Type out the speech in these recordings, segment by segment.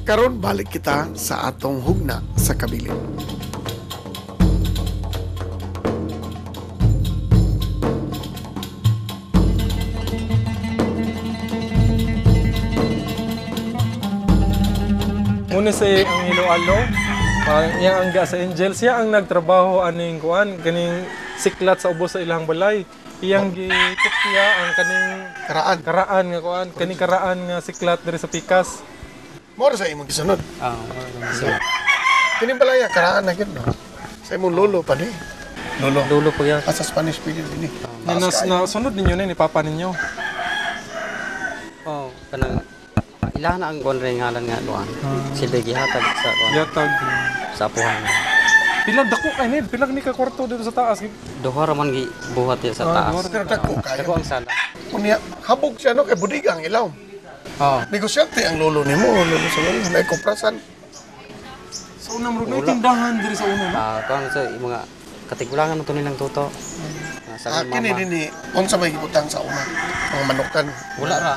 Karon balik kita sa atong hugna sa kabilin. Muna sa ang Iloilo, yang angga sa Angel, siya ang nagtrabaho aning kuan kaning siklat sa ubos sa ilang balay. Iyang gitipya ang kaning karaan nga kuan, kaning karaan nga siklat diri sa Pikas. Mo sa imong gisunod. So, Kini balaya karaan na gyud no. Sa imong lolo pa ni. dulo po yan. Sa Spanish period ini. Na sunod ninyo ni papa ninyo. Oh, kanang ilahan na ang kuan ring ngalan nga doan. Sila gihatag sa kuan Yatag. sa apuhan. Pila dako kay ni, pila ni ka kwarto dito sa taas. Duha ra man gi buhat ya sa taas. Pero dako kayo. Dako ang sala. Unya habog siya no kay budiga ang ilaw. Oh, Negosyante ang lolo nimo, lolo sa lolo, may koprasan. Sa unang ro tindahan diri sa uno. kuan sa mga katigulangan to nilang tuto. Sa Kini dinhi unsa may gibutang sa una? Mga manukan. wala ra.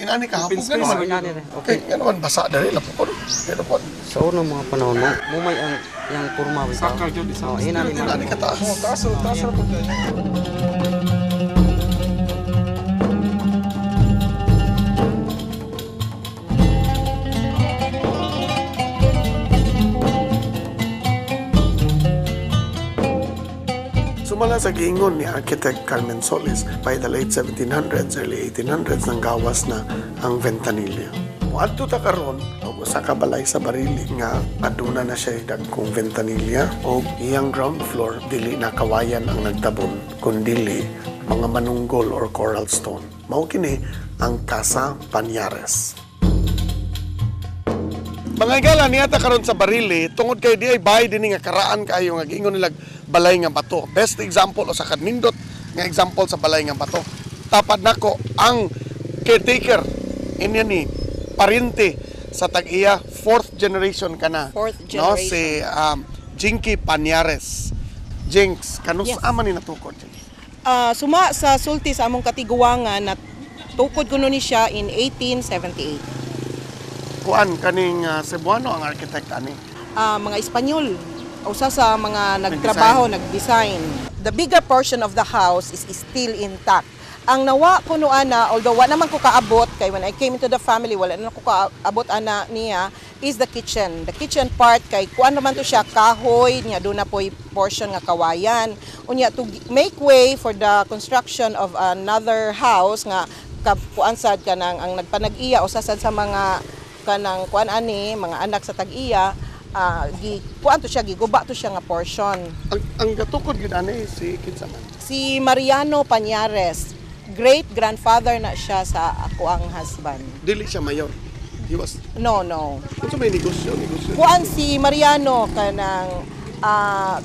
Inani ka habog Pinspin ka Mga naman. inani rin. Okay, yan naman basa dali lapukon. Pero po, Sa unang mga panahon mo, mumay ang yang kurma bitaw. Saka jud isa. Oh, inani man. inani ka taas. Taas ra pud kayo. Sumala sa giingon ni Architect Carmen Solis, by the late 1700s, early 1800s, nang gawas na ang ventanilya. Muadto ta karon og usa ka balay sa Barili nga aduna na siya dagkong ventanilya o iyang ground floor dili na kawayan ang nagtabon kundi mga manunggol or coral stone. Mao kini ang Casa Pañares. Mga igala niya ta karon sa Barili tungod kay di ay bahay dinhi nga karaan kaayo nga giingon nila balay nga bato. Best example o sa kanindot nga example sa balay nga bato. Tapad nako ang caretaker inya ni parente sa tag-iya fourth generation kana. Fourth No generation. si Jinky Pañares. Jinx kanus Yes. ama ni natukod. Suma sa sulti sa among katiguangan na tukod kuno ni siya in 1878. Kuan kaning Cebuano ang architect ani. Mga Espanyol, usa sa mga nagtrabaho, nag-design. The bigger portion of the house is still intact. Ang nawa ko no ana, although wala naman ko kaabot kay when I came into the family, wala na ko kaabot ana niya is the kitchen. The kitchen part kay kuan naman to siya kahoy niya do na poy portion nga kawayan. Unya to make way for the construction of another house nga kuan sad kanang ang nagpanag-iya usa sad sa mga kanang kuan ani mga anak sa tag-iya kuan to siya giguba to siya nga portion. Ang gatukod gyud ani si kinsa man. Si Mariano Pañares, great grandfather na siya sa ako ang husband. Dili siya mayor. He was No. unsa may negosyo. Kuan si Mariano kanang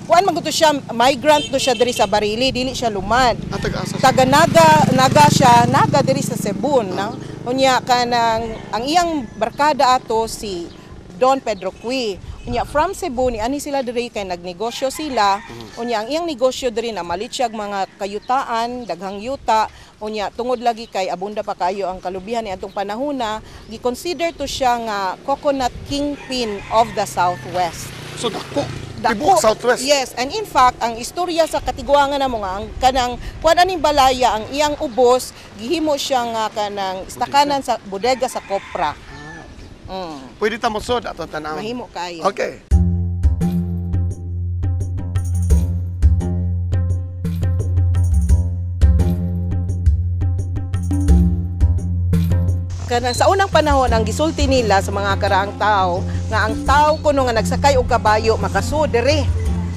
kuan man to siya migrant to siya diri sa Barili, dili siya lumad. Atag-asa. Taga Naga siya, Naga diri sa Cebu, no? Unya kanang ang iyang barkada ato si Don Pedro Cui. Unya from Cebu ni ani sila diri kay nagnegosyo sila. Unya ang iyang negosyo diri na malitsag mga kayutaan, daghang yuta. Unya tungod lagi kay abunda pa kayo ang kalubihan ni atong panahona, gi-consider to siya nga coconut kingpin of the Southwest. So Tibok Southwest. Yes, and in fact, ang istorya sa katiguangan namo nga ang kanang kuan aning balaya ang iyang ubos gihimo siya nga kanang istakanan sa bodega sa Kopra. Pwede ta mo sod ato tanaw. Mahimo kayo. Okay. Kanang sa unang panahon ang gisulti nila sa mga karaang tao nga ang tao kuno nga nagsakay og kabayo makasud diri.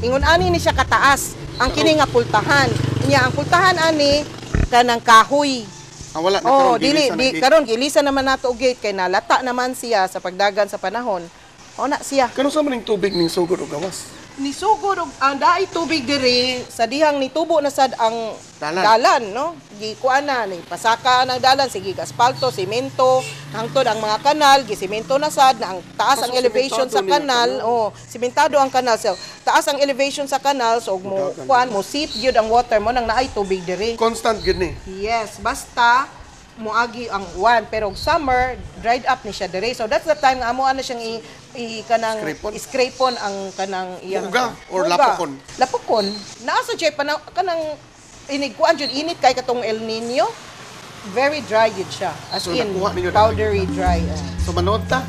Ingon ani ni siya kataas ang kini nga pultahan. Nya ang pultahan ani kanang kahoy. Wala na Oh, karon dili gilisa na di gate. karon gilisa naman nato og gate kay nalata naman siya sa pagdagan sa panahon. O na siya. Kano sa maning tubig ning sugod og gawas? Nisugod og ang daay tubig diri sa dihang nitubo na sad ang Dalan. dalan no. Gikuan na ni pasaka ng dalan sige asfalto, semento, hangtod ang mga kanal, gisemento na sad na ang taas ang So, elevation sa sementado niya kanal. Oh, sementado ang kanal. So, taas ang elevation sa kanal so mo kuan mo seep gyud ang water mo nang naay tubig diri. Constant gid ni. Yes, basta muagi ang uwan, pero summer dried up ni siya dire. So that's the time nga amo ana siyang kanang scrapon ang kanang iyang Buga or lapokon? Lapokon. Naa sa jay kanang inigkuan jud init kay katong El Nino. Very dry yun siya. As So, in, nakuha ninyo na- powdery dry. So manood ta.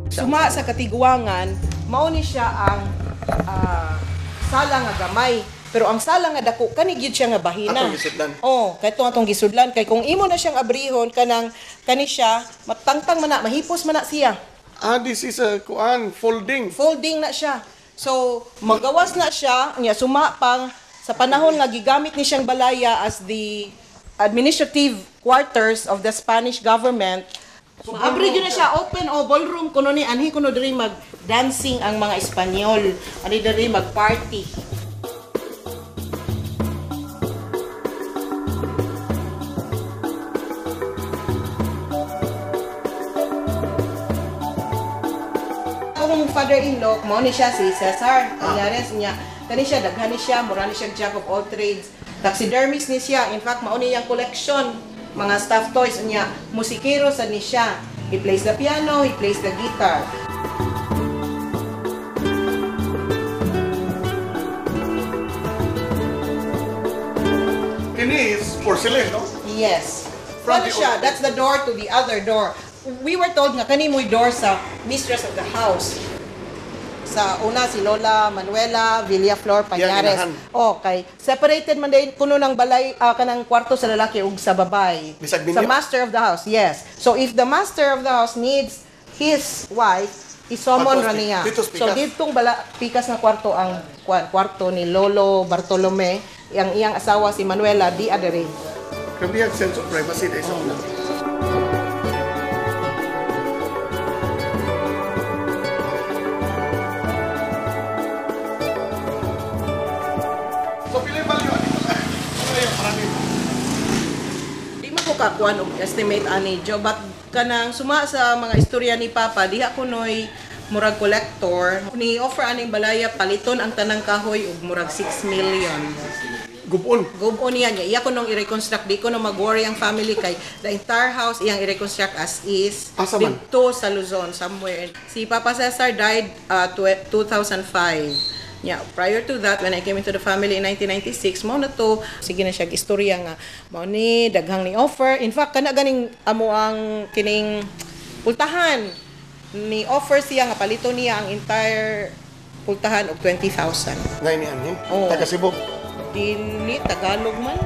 Suma sa katiguangan, mao ni siya ang sala nga gamay. Pero ang sala nga dako kani gyud siya nga bahina. Atong gisudlan. Oh, kay atong gisudlan kay kung imo na siyang abrihon kani siya matangtang man na mahipos man na siya. This is a kuan folding. Folding na siya. So magawas na siya nya suma pang sa panahon nga gigamit ni siyang balaya as the administrative quarters of the Spanish government. So, abri yun na siya, open o ballroom kuno ni anhi kuno diri mag-dancing ang mga Espanyol. Ani diri mag-party. Kung father-in-law, mo ni siya si Cesar. Anyares niya, kani siya daghan ni siya, mura ni siya jack of all trades. Taxidermist ni siya. In fact, mao ni yang collection mga stuffed toys niya, musikero sa ni siya. He plays the piano, he plays the guitar. Kini is porcelain, no? Yes. From Ano the siya? That's the door to the other door. We were told nga kani mo'y door sa mistress of the house. Sa una si Lola Manuela Villaflor Pañares. inahan. Okay. Separated man din kuno ng balay kanang kwarto sa lalaki ug sa babae. Bisag Sa ninyo? master of the house. Yes. So if the master of the house needs his wife, isomon Patos, ra niya. ditos So pikas. ditong pikas nga kwarto ang kwarto ni Lolo Bartolome, ang iyang asawa si Manuela di adere. Grabe ang sense of privacy dahil sa una. So, pili value, ano yung marami? Di mo ko kakuan og estimate ani jo but kanang suma sa mga istorya ni Papa diha kunoy murag collector ni offer aning balaya paliton ang tanang kahoy og murag 6 million. Gupon. Gubon niya niya iya ko nung i-reconstruct di ko no mag-worry ang family kay the entire house iyang i-reconstruct as is Asa man? dito sa Luzon somewhere. Si Papa Cesar died 2005. Yeah, prior to that, when I came into the family in 1996, mao na to, sige na siya istorya nga, mao ni, daghang ni offer. In fact, kana ganing amo ang kining pultahan, ni offer siya nga palito niya ang entire pultahan og 20,000. Ngayon yan, eh? Oo. Taga Cebu. Dili, Tagalog man.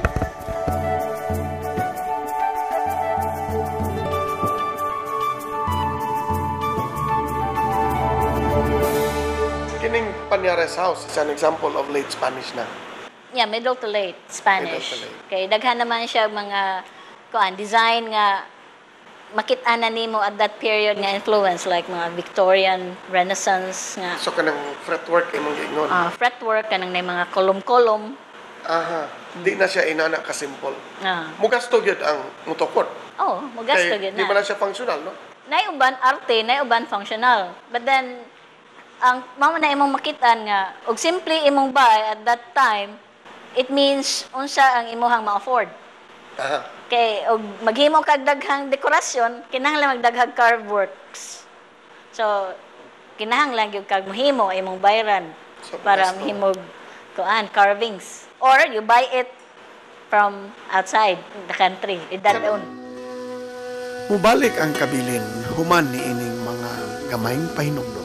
Kining Pañares House is an example of late Spanish na. Yeah, middle to late Spanish. Middle to late. Kay daghan naman siya mga design nga makita na nimo at that period nga influence like mga Victorian Renaissance nga So, kanang fretwork imong giingon. fretwork kanang nay mga kolom-kolom. Aha. Di na siya inana ka-simple. Ah. Mugasto gyud ang mutokot. Oh, mugasto Kay gyud Di man na. na siya functional, no? Nay uban arte, nay uban functional. But then ang mao na imong makitaan nga og simple imong buy at that time, it means unsa ang imuhang ma-afford. Aha. Kay og maghimo kag daghang dekorasyon, kinahanglan magdaghang carve works. So kinahanglan gyud kag mohimo imong bayran So, para gusto. mahimog carvings. Or you buy it from outside the country. Idadon. Mubalik ang kabilin, human ni ining mga gamayng pahinumdum.